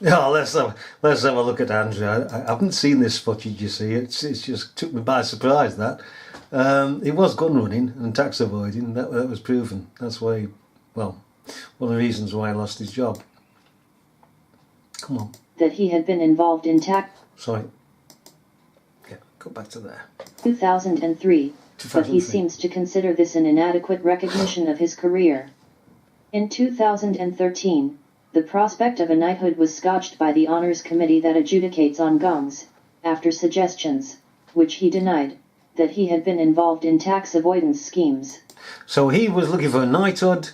Yeah, let's have a look at Andrew. I haven't seen this footage. You see, it's just took me by surprise that he was gun running and tax avoiding. That was proven. That's why, well, one of the reasons why he lost his job. Come on. That he had been involved in tax. Sorry. Yeah, go back to there. 2003. But he seems to consider this an inadequate recognition of his career. In 2013. The prospect of a knighthood was scotched by the Honours Committee that adjudicates on guns, after suggestions, which he denied, that he had been involved in tax avoidance schemes. So he was looking for a knighthood.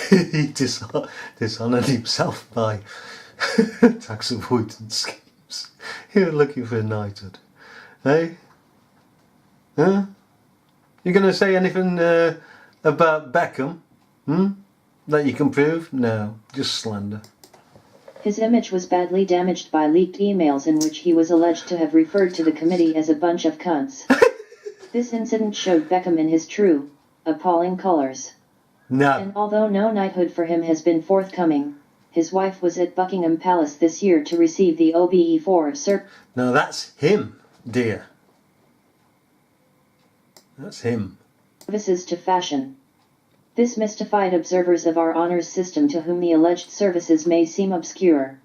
He dishonoured himself by tax avoidance schemes. He was looking for a knighthood. Hey? Huh? You going to say anything about Beckham? That you can prove? No, just slander. His image was badly damaged by leaked emails in which he was alleged to have referred to the committee as a bunch of cunts. This incident showed Beckham in his true, appalling colours. No. And although no knighthood for him has been forthcoming, his wife was at Buckingham Palace this year to receive the OBE4 cert. No, that's him, dear. That's him. Services to fashion. This mystified observers of our honours system to whom the alleged services may seem obscure.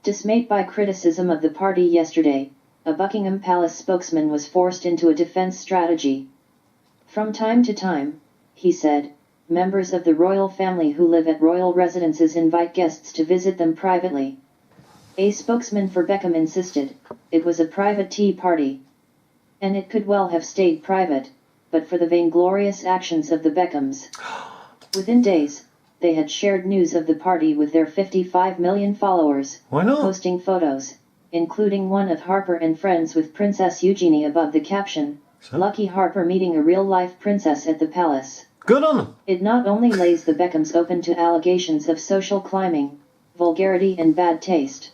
Dismayed by criticism of the party yesterday, a Buckingham Palace spokesman was forced into a defence strategy. From time to time, he said, members of the royal family who live at royal residences invite guests to visit them privately. A spokesman for Beckham insisted, it was a private tea party. And it could well have stayed private, but for the vainglorious actions of the Beckhams. Within days, they had shared news of the party with their 55 million followers, Why not? posting photos, including one of Harper and friends with Princess Eugenie above the caption, Lucky Harper meeting a real-life princess at the palace. Good on him. It not only lays the Beckhams open to allegations of social climbing, vulgarity and bad taste.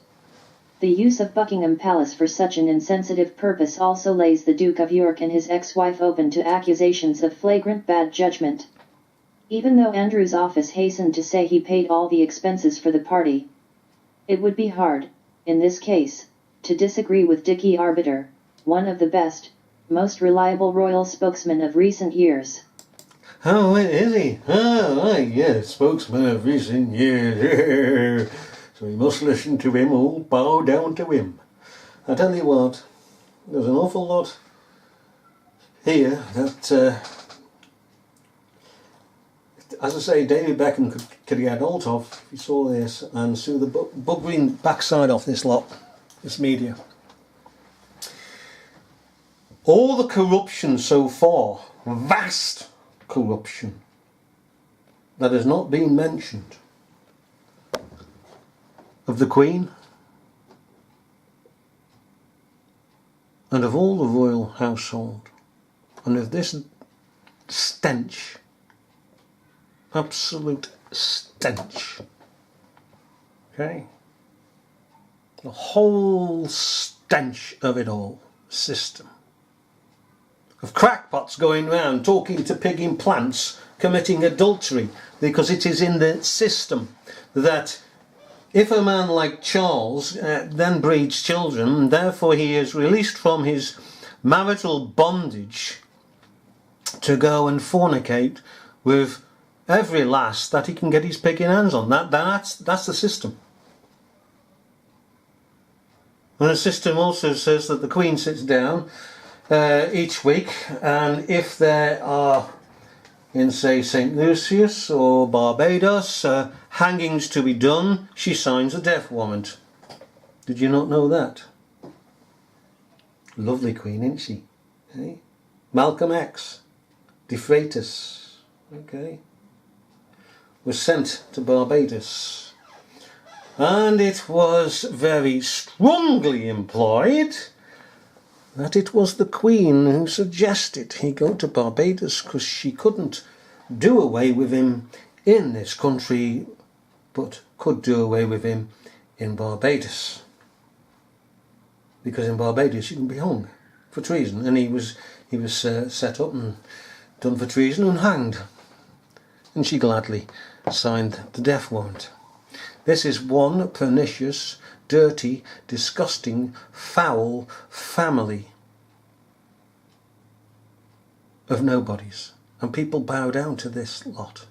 The use of Buckingham Palace for such an insensitive purpose also lays the Duke of York and his ex-wife open to accusations of flagrant bad judgment. Even though Andrew's office hastened to say he paid all the expenses for the party, it would be hard, in this case, to disagree with Dickie Arbiter, one of the best, most reliable royal spokesmen of recent years. Oh, is he? Oh, right, yeah, spokesman of recent years. So we must listen to him, all bow down to him. I tell you what, there's an awful lot here that, as I say, David Beckham could get hold of if he saw this and sue the buggering backside off this lot, this media. All the corruption so far, vast corruption, that has not been mentioned, of the Queen and of all the royal household, and of this stench, absolute stench, okay, the whole stench of it all, system of crackpots going round talking to pig implants, committing adultery, because it is in the system that if a man like Charles then breeds children, and therefore he is released from his marital bondage to go and fornicate with every lass that he can get his picking hands on. That's the system. And the system also says that the Queen sits down each week, and if there are, in say St. Lucius or Barbados, hangings to be done, she signs a death warrant. Did you not know that? Lovely Queen, isn't she? Hey? Malcolm X, De Freitas, okay, was sent to Barbados, and it was very strongly implied that it was the Queen who suggested he go to Barbados because she couldn't do away with him in this country, but could do away with him in Barbados. Because in Barbados you can be hung for treason, and he was set up and done for treason and hanged. And she gladly signed the death warrant. This is one pernicious, dirty, disgusting, foul family of nobodies. And people bow down to this lot.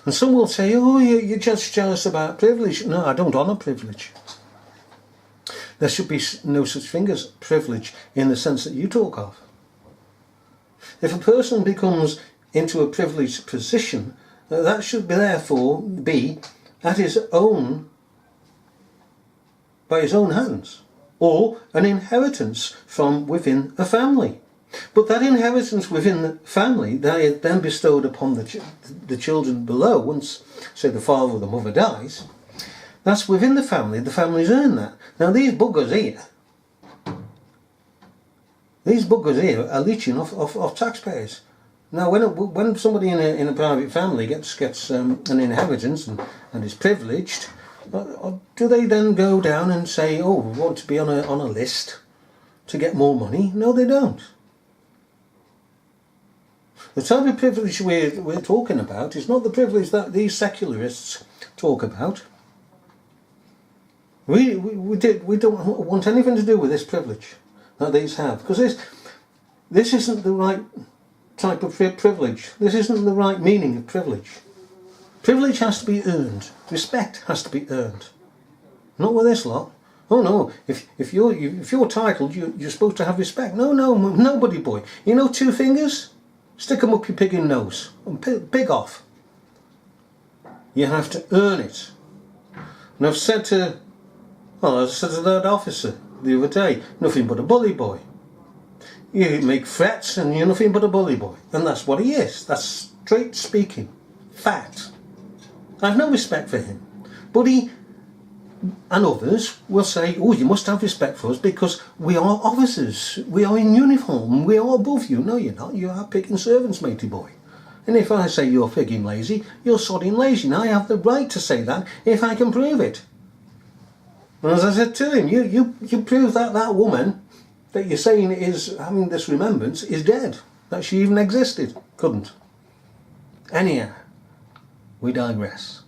And some will say, oh, you're just jealous about privilege. No, I don't honour privilege. There should be no such thing as privilege in the sense that you talk of. If a person becomes into a privileged position, that should therefore be at his own, by his own hands, or an inheritance from within a family. But that inheritance within the family, that is then bestowed upon the children below, once, say, the father or the mother dies, that's within the family's earned that. Now these buggers here are leeching off taxpayers. Now, when somebody in a private family gets an inheritance and is privileged, do they then go down and say, oh, we want to be on a list to get more money? No, they don't. The type of privilege we're talking about is not the privilege that these secularists talk about. We don't want anything to do with this privilege that these have, because this isn't the right type of privilege. This isn't the right meaning of privilege. Privilege has to be earned. Respect has to be earned. Not with this lot. Oh no, if you're titled, you're supposed to have respect. No, nobody, boy. You know, 2 fingers? Stick 'em up your pigging nose and pig off. You have to earn it. And I've said to that officer the other day, nothing but a bully boy. You make threats and you're nothing but a bully boy. And that's what he is. That's straight speaking. Fact. I have no respect for him. But he and others will say, oh, you must have respect for us because we are officers. We are in uniform. We are above you. No, you're not. You are picking servants, matey boy. And if I say you're pigging lazy, you're sodding lazy. And I have the right to say that if I can prove it. And as I said to him, you prove that woman that you're saying is having this remembrance is dead. That she even existed. Couldn't. Anyhow, we digress.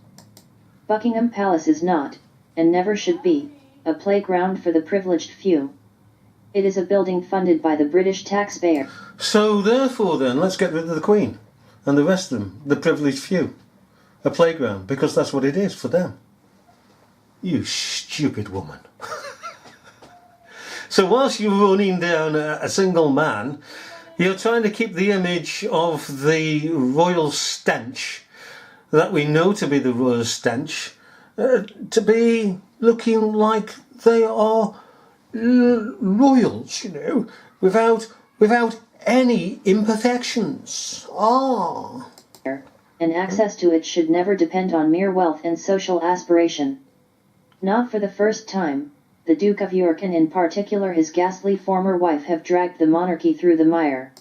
Buckingham Palace is not, and never should be, a playground for the privileged few. It is a building funded by the British taxpayer. So therefore then, let's get rid of the Queen and the rest of them, the privileged few. A playground, because that's what it is for them. You stupid woman. So whilst you're running down a single man, you're trying to keep the image of the royal stench that we know to be the royal stench to be looking like they are royals, you know, without any imperfections. And access to it should never depend on mere wealth and social aspiration. Not for the first time, the Duke of York and in particular his ghastly former wife have dragged the monarchy through the mire.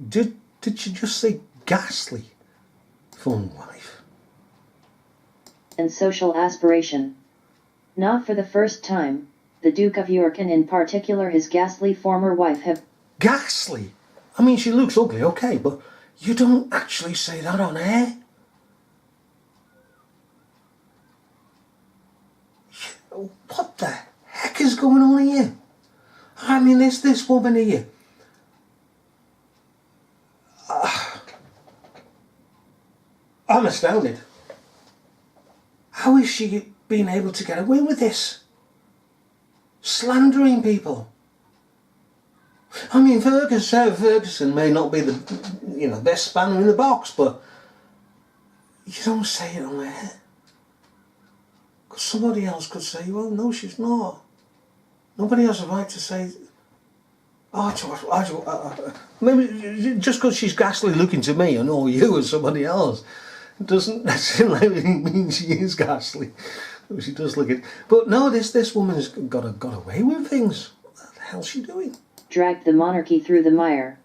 Did you just say ghastly former wife? And social aspiration. Not for the first time, the Duke of York and in particular his ghastly former wife have... Ghastly? I mean, she looks ugly, okay, but you don't actually say that on air. What the heck is going on here? I mean, this woman here. I'm astounded. How is she being able to get away with this? Slandering people. I mean, Ferguson may not be the best spanner in the box, but you don't say it on there. Because somebody else could say, well, no, she's not. Nobody has a right to say, maybe just because she's ghastly looking to me and all you as somebody else doesn't necessarily mean she is ghastly. She does look it. But no, this woman's got away with things. What the hell's she doing? Dragged the monarchy through the mire.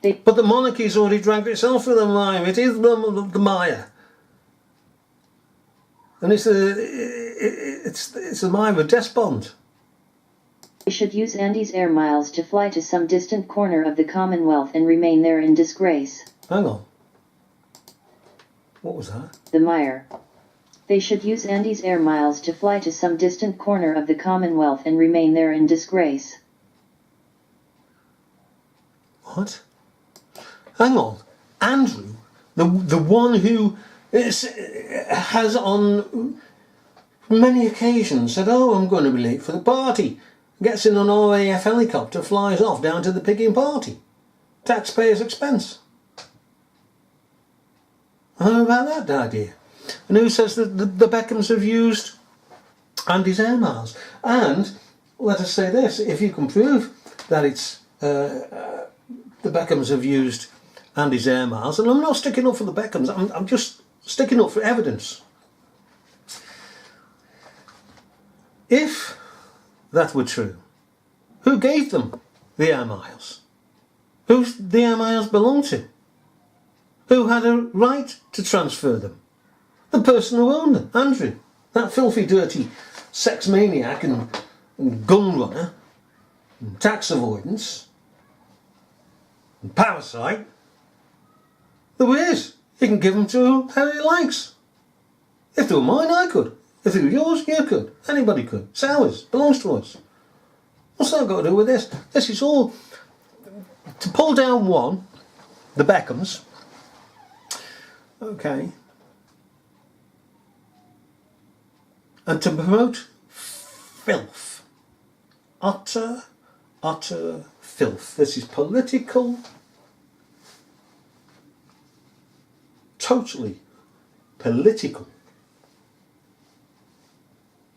But the monarchy's already dragged itself through the mire. It is the mire. And it's a mire of despond. They should use Andy's air miles to fly to some distant corner of the Commonwealth and remain there in disgrace. Hang on. What was that? The Mire. They should use Andy's air miles to fly to some distant corner of the Commonwealth and remain there in disgrace. What? Hang on. Andrew, the one who has on many occasions said, oh, I'm going to be late for the party, gets in an RAF helicopter, flies off down to the pigging party. Taxpayers' expense. How about that idea? And who says that the Beckhams have used Andy's air miles? And let us say this, if you can prove that it's the Beckhams have used Andy's air miles, and I'm not sticking up for the Beckhams, I'm just sticking up for evidence. If that were true, who gave them the air miles? Who the air miles belong to? Who had a right to transfer them? The person who owned them, Andrew. That filthy, dirty sex maniac and gun runner, and tax avoidance, and parasite. Who is? He can give them to whoever he likes. If they were mine, I could. If they were yours, you could. Anybody could. It's ours. Belongs to us. What's that got to do with this? This is all to pull down one, the Beckhams. Okay. And to promote filth. Utter filth. This is political, totally political.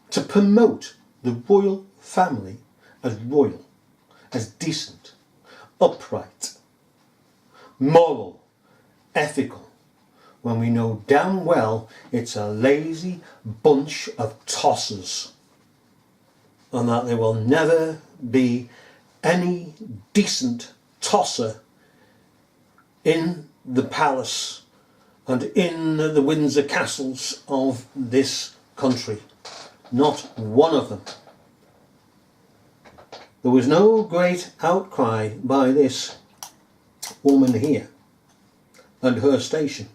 To promote the royal family as royal, as decent, upright, moral, ethical, when we know damn well it's a lazy bunch of tossers, and that there will never be any decent tosser in the palace and in the Windsor castles of this country. Not one of them. There was no great outcry by this woman here and her station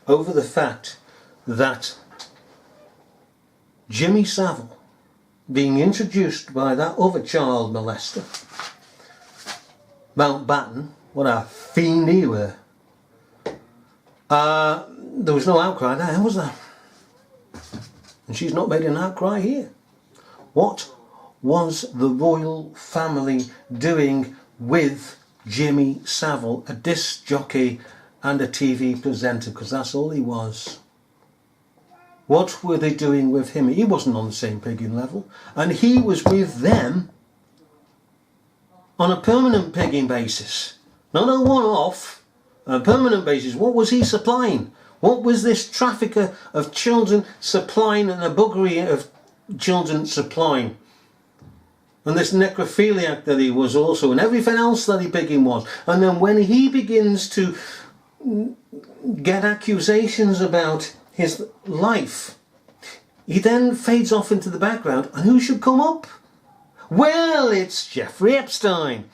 over the fact that Jimmy Savile, being introduced by that other child molester, Mountbatten, what a fiend he were. There was no outcry there, was there? And she's not made an outcry here. What was the royal family doing with Jimmy Savile, a disc jockey and a TV presenter, because that's all he was? What were they doing with him? He wasn't on the same pigging level, and he was with them on a permanent pigging basis, not a one-off, a permanent basis. What was he supplying? What was this trafficker of children supplying, and a buggery of children supplying? And this necrophiliac that he was also, and everything else that he pigging was. And then when he begins to get accusations about his life, he then fades off into the background, and who should come up? Well, it's Jeffrey Epstein.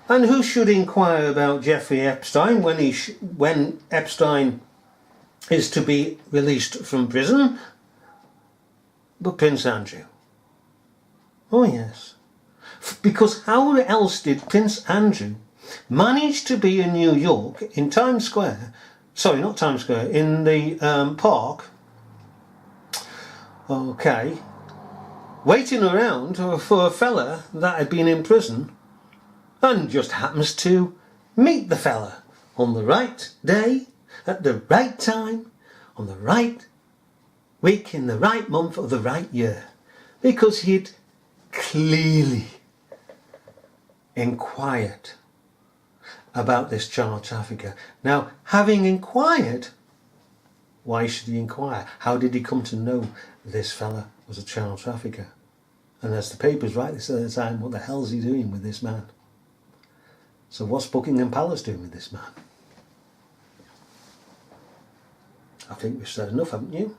And who should inquire about Jeffrey Epstein when Epstein is to be released from prison? But Prince Andrew. Oh yes. Because how else did Prince Andrew manage to be in New York, in Times Square, sorry, not Times Square, in the park, okay, waiting around for a fella that had been in prison, and just happens to meet the fella on the right day, at the right time, on the right week, in the right month of the right year, because he'd clearly inquired about this child trafficker. Now, having inquired, why should he inquire? How did he come to know this fella was a child trafficker? And as the papers rightly said at the time, what the hell's he doing with this man? So what's Buckingham Palace doing with this man? I think we've said enough, haven't you?